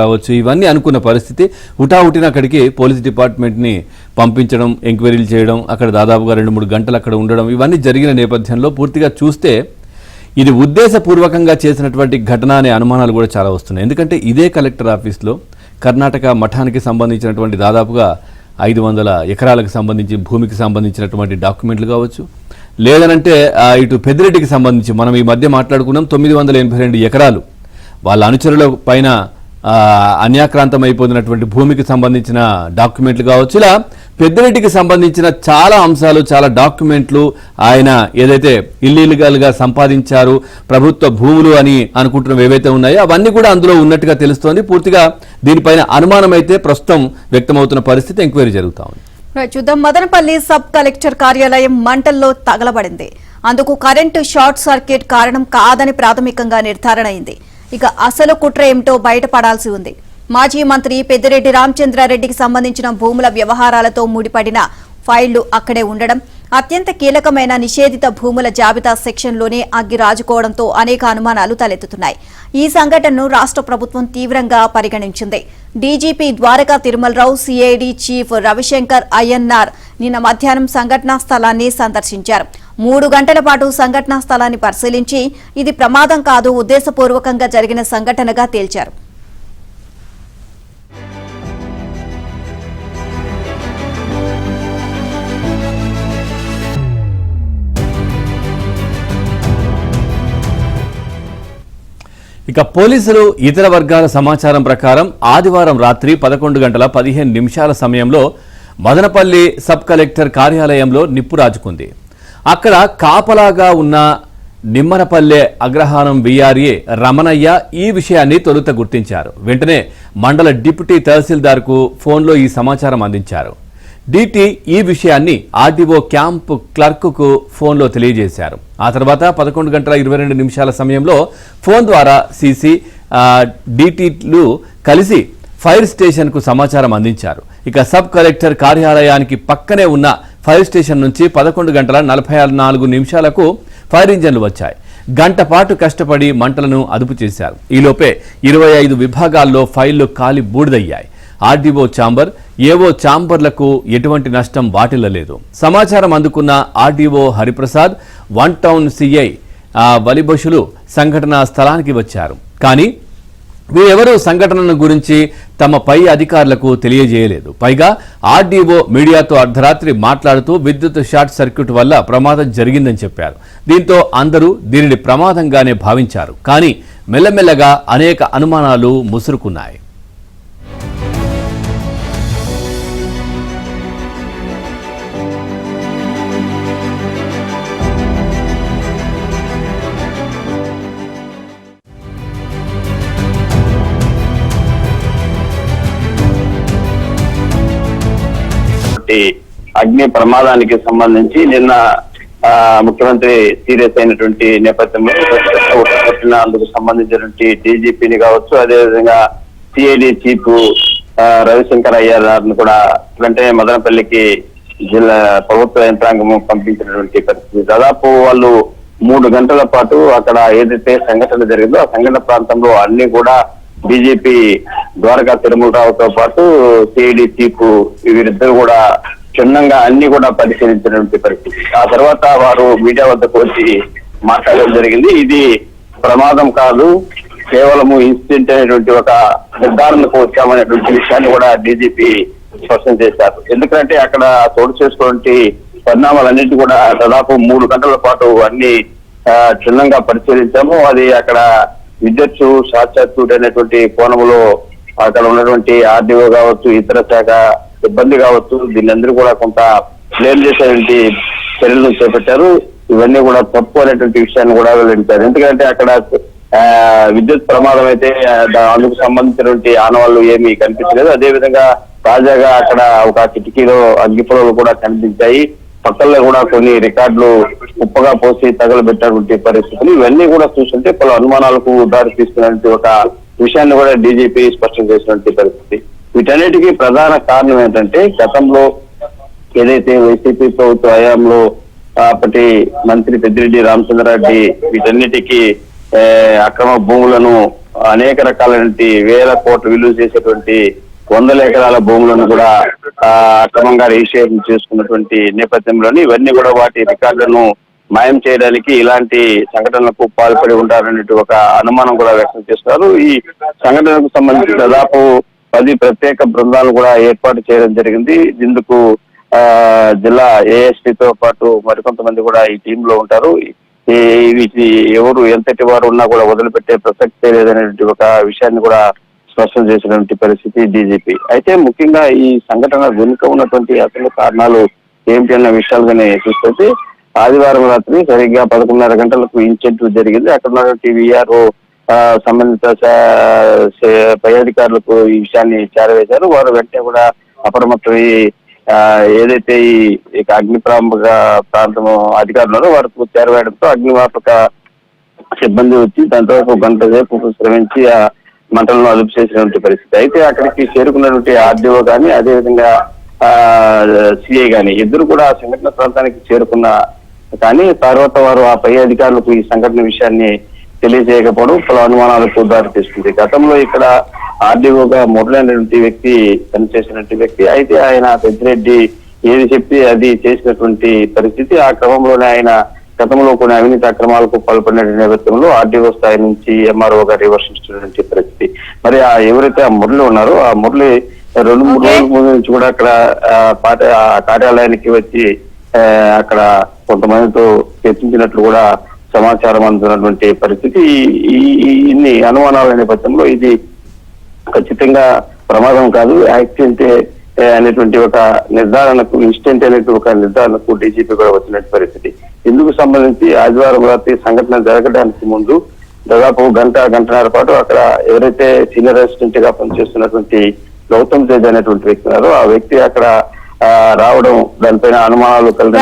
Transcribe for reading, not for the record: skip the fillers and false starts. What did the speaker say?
కావచ్చు ఇవన్నీ అనుకున్న పరిస్థితి హుటాహుటిన అక్కడికి పోలీస్ డిపార్ట్మెంట్ని పంపించడం, ఎంక్వైరీలు చేయడం, అక్కడ దాదాపుగా 2-3 గంటలు అక్కడ ఉండడం ఇవన్నీ జరిగిన నేపథ్యంలో పూర్తిగా చూస్తే ఇది ఉద్దేశపూర్వకంగా చేసినటువంటి ఘటన అనే అనుమానాలు కూడా చాలా వస్తున్నాయి. ఎందుకంటే ఇదే కలెక్టర్ ఆఫీస్లో కర్ణాటక మఠానికి సంబంధించినటువంటి దాదాపుగా 500 ఎకరాలకు సంబంధించి భూమికి సంబంధించినటువంటి డాక్యుమెంట్లు కావచ్చు, లేదనంటే ఇటు పెద్దిరెడ్డికి సంబంధించి మనం ఈ మధ్య మాట్లాడుకున్నాం 982 ఎకరాలు వాళ్ళ అనుచరుల పైన అన్యాక్రాంతం అయిపోతున్నటువంటి భూమికి సంబంధించిన డాక్యుమెంట్లు కావచ్చు. ఇలా పెద్దిరెడ్డికి సంబంధించిన చాలా అంశాలు, చాలా డాక్యుమెంట్లు ఆయన ఏదైతే ఇల్లీగల్గా సంపాదించారు ప్రభుత్వ భూములు అని అనుకుంటున్నవి ఏవైతే ఉన్నాయో అవన్నీ కూడా అందులో ఉన్నట్టుగా తెలుస్తోంది. పూర్తిగా దీనిపైన అనుమానం అయితే ప్రస్తుతం వ్యక్తమవుతున్న పరిస్థితి ఎంక్వైరీ జరుగుతా ఉంది. చూద్దాం. మదనపల్లి సబ్ కలెక్టర్ కార్యాలయం మంటల్లో తగలబడింది. అందుకు కరెంటు షార్ట్ సర్క్యూట్ కారణం కాదని ప్రాథమికంగా నిర్ధారణ అయింది. ఇక అసలు కుట్ర ఏమిటో బయటపడాల్సి ఉంది. మాజీ మంత్రి పెద్దిరెడ్డి రామచంద్రారెడ్డికి సంబంధించిన భూముల వ్యవహారాలతో ముడిపడిన ఫైళ్లు అక్కడే ఉండడం, అత్యంత కీలకమైన నిషేధిత భూముల జాబితా సెక్షన్లోనే అగ్గి రాజుకోవడంతో అనేక అనుమానాలు తలెత్తుతున్నాయి. ఈ సంఘటనను రాష్ట్ర ప్రభుత్వం తీవ్రంగా పరిగణించింది. DGP Dwaraka Tirumala Rao, CID chief Ravi Shankar Ayyanar నిన్న మధ్యాహ్నం సంఘటనా స్థలాన్ని సందర్శించారు. 3 గంటల పాటు సంఘటనా స్థలాన్ని పరిశీలించి ఇది ప్రమాదం కాదు, ఉద్దేశపూర్వకంగా జరిగిన సంఘటనగా తేల్చారు. ఇక పోలీసులు ఇతర వర్గాల సమాచారం ప్రకారం ఆదివారం రాత్రి 11:15 సమయంలో మదనపల్లి సబ్ కలెక్టర్ కార్యాలయంలో నిప్పు రాజుకుంది. అక్కడ కాపలాగా ఉన్న నిమ్మనపల్లె అగ్రహారం వీఆర్ఏ రమణయ్య ఈ విషయాన్ని తొలుత గుర్తించారు. వెంటనే మండల డిప్యూటీ తహసీల్దార్కు ఫోన్లో ఈ సమాచారం అందించారు. డీటీ ఈ విషయాన్ని ఆర్డీఓ క్యాంప్ క్లర్క్కు ఫోన్లో తెలియజేశారు. ఆ తర్వాత 11:22 సమయంలో ఫోన్ ద్వారా సీసీ డీటీలు కలిసి ఫైర్ స్టేషన్కు సమాచారం అందించారు. ఇక సబ్ కలెక్టర్ కార్యాలయానికి పక్కనే ఉన్న ఫైర్ స్టేషన్ నుంచి 11:44 ఫైర్ ఇంజన్లు వచ్చాయి. గంట పాటు కష్టపడి మంటలను అదుపు చేశారు. ఈలోపే 25 విభాగాల్లో ఫైళ్లు కాలి బూడిదయ్యాయి. ఆర్డీఓ ఛాంబర్, ఏవో ఛాంబర్లకు ఎటువంటి నష్టం వాటిల్లలేదు. సమాచారం అందుకున్న ఆర్డీఓ హరిప్రసాద్, 1 టౌన్ సిఐ వలిబషులు సంఘటనా స్థలానికి వచ్చారు. కానీ వీరెవరూ సంఘటనను గురించి తమ పై అధికారులకు తెలియజేయలేదు. పైగా ఆర్డీఓ మీడియాతో అర్ధరాత్రి మాట్లాడుతూ విద్యుత్ షార్ట్ సర్క్యూట్ వల్ల ప్రమాదం జరిగిందని చెప్పారు. దీంతో అందరూ దీనిని ప్రమాదంగానే భావించారు. కానీ మెల్లమెల్లగా అనేక అనుమానాలు ముసురుకున్నాయి. అగ్ని ప్రమాదానికి సంబంధించి నిన్న ముఖ్యమంత్రి సీరియస్ అయినటువంటి నేపథ్యంలో అందుకు సంబంధించినటువంటి డీజీపీని కావచ్చు, అదేవిధంగా సిఐడి చీఫ్ రవిశంకర్ అయ్యర్ కూడా వెంటనే మదనపల్లికి జిల్లా ప్రభుత్వ యంత్రాంగం పంపించినటువంటి పరిస్థితి. దాదాపు వాళ్ళు 3 గంటల పాటు అక్కడ ఏదైతే సంఘటన జరిగిందో ఆ సంఘటన ప్రాంతంలో అన్ని కూడా డీజీపీ ద్వారకా తిరుమలరావుతో పాటు సిఐడి చీఫ్ వీరిద్దరు కూడా క్షుణ్ణంగా అన్ని కూడా పరిశీలించినటువంటి పరిస్థితి. ఆ తర్వాత వారు మీడియా వద్దకు వచ్చి మాట్లాడడం జరిగింది. ఇది ప్రమాదం కాదు, కేవలము ఇన్సిడెంట్ అనేటువంటి ఒక నిర్ధారణకు వచ్చామనేటువంటి విషయాన్ని కూడా డీజీపీ స్పష్టం చేశారు. ఎందుకంటే అక్కడ చోటు చేసుకున్నటువంటి పరిణామాలన్నింటి కూడా దాదాపు 3 గంటల పాటు అన్ని క్షుణ్ణంగా పరిశీలించాము. అది అక్కడ విద్యుత్ షార్ట్ సర్క్యూట్ అనేటువంటి కోణంలో అక్కడ ఉన్నటువంటి ఆర్డీఓ కావచ్చు, ఇతర శాఖ సిబ్బంది కావచ్చు, దీన్ని అందరూ కూడా కొంత క్లియర్ చేసేటువంటి చర్యలు చేపట్టారు. ఇవన్నీ కూడా తప్పు అనేటువంటి విషయాన్ని కూడా వెల్లడించారు. ఎందుకంటే అక్కడ విద్యుత్ ప్రమాదం అయితే అందుకు సంబంధించినటువంటి ఆనవాళ్లు ఏమీ కనిపించలేదు. అదేవిధంగా తాజాగా అక్కడ ఒక కిటికీలో అగ్గిపొలలు కూడా కనిపించాయి. పక్కల్లో కూడా కొన్ని రికార్డులు ఉప్పగా పోసి తగలబెట్టినటువంటి పరిస్థితులు ఇవన్నీ కూడా చూస్తుంటే పలు అనుమానాలకు దారి తీస్తున్నటువంటి ఒక విషయాన్ని కూడా డీజీపీ స్పష్టం చేసినటువంటి పరిస్థితి. వీటన్నిటికీ ప్రధాన కారణం ఏంటంటే గతంలో ఏదైతే వైసీపీ ప్రభుత్వ హయాంలో అప్పటి మంత్రి పెద్దిరెడ్డి రామచంద్రారెడ్డి వీటన్నిటికీ అక్రమ భూములను అనేక రకాలైనటువంటి వేల కోట్ల విలువ చేసేటువంటి 100 ఎకరాల భూములను కూడా అక్రమంగా రిజిస్ట్రేషన్ చేసుకున్నటువంటి నేపథ్యంలోని ఇవన్నీ కూడా వాటి రికార్డులను మాయం చేయడానికి ఇలాంటి సంఘటనలకు పాల్పడి ఉంటారనే ఒక అనుమానం కూడా వ్యక్తం చేస్తున్నారు. ఈ సంఘటనకు సంబంధించి దాదాపు 10 ప్రత్యేక బృందాలు కూడా ఏర్పాటు చేయడం జరిగింది. ఇందుకు జిల్లా ఏఎస్పీతో పాటు మరికొంతమంది కూడా ఈ టీంలో ఉంటారు. వీటి ఎవరు ఎంతటి వారు ఉన్నా కూడా వదిలిపెట్టే ప్రసక్తే లేదనేటువంటి ఒక విషయాన్ని కూడా స్పష్టం చేసినటువంటి పరిస్థితి డీజీపీ. అయితే ముఖ్యంగా ఈ సంఘటన వెనుక ఉన్నటువంటి అసలు కారణాలు ఏమిటి అన్న విషయాలుగానే చూస్తే ఆదివారం రాత్రి సరిగ్గా 11:30 గంటలకు ఇన్సిడెంట్ జరిగింది. అక్కడ ఉన్నటువంటి విఆర్ఓ సంబంధిత పై అధికారులకు ఈ విషయాన్ని చేరవేశారు. వారు వెంటనే కూడా అప్రమత్తమై ఏదైతే ఈ అగ్నిమాపక ప్రాంతం అధికారులు వారికి చేరవేయడంతో అగ్నిమాపక సిబ్బంది వచ్చి దాని తర్వాత 1 గంట సేపు శ్రమించి ఆ మంటలను అదుపు చేసినటువంటి పరిస్థితి. అయితే అక్కడికి చేరుకున్నటువంటి ఆర్డీఓ కానీ అదేవిధంగా సిఐ గాని ఇద్దరు కూడా సంఘటన ప్రాంతానికి చేరుకున్న కానీ తర్వాత వారు ఆ పై అధికారులకు ఈ సంఘటన విషయాన్ని తెలియజేయకపోవడం పలు అనుమానాలకు దారితీస్తుంది. గతంలో ఇక్కడ ఆర్డీఓగా మురళి వ్యక్తి పనిచేసినటువంటి వ్యక్తి. అయితే ఆయన పెద్దిరెడ్డి ఏది చెప్తే అది చేసినటువంటి పరిస్థితి. ఆ క్రమంలోనే ఆయన గతంలో కొన్ని అవినీతి అక్రమాలకు పాల్పడిన నేపథ్యంలో ఆర్డీఓ స్థాయి నుంచి ఎంఆర్ఓగా రివర్సిస్తున్నటువంటి పరిస్థితి. మరి ఎవరైతే ఆ మురళి ఉన్నారో ఆ మురళి 2-3 రోజుల ముందు నుంచి కూడా అక్కడ కార్యాలయానికి వచ్చి అక్కడ కొంతమందితో చర్చించినట్లు కూడా సమాచారం అందుతున్నటువంటి పరిస్థితి. ఇన్ని అనుమానాల నేపథ్యంలో ఇది ఖచ్చితంగా ప్రమాదం కాదు, యాక్సిడెంట్ అనేటువంటి ఒక నిర్ధారణకు ఇన్స్టెంట్ అనేటువంటి ఒక నిర్ధారణకు డీజీపీ కూడా వచ్చినటువంటి పరిస్థితి. ఇందుకు సంబంధించి ఆదివారం రాత్రి సంఘటన జరగడానికి ముందు దాదాపు గంటన్నర పాటు అక్కడ ఎవరైతే సీనియర్ అసిస్టెంట్ గా పనిచేస్తున్నటువంటి గౌతమ్ తేజ్ అనేటువంటి వ్యక్తి ఉన్నారో ఆ వ్యక్తి అక్కడ రావడం దానిపైన అనుమానాలు కలిగి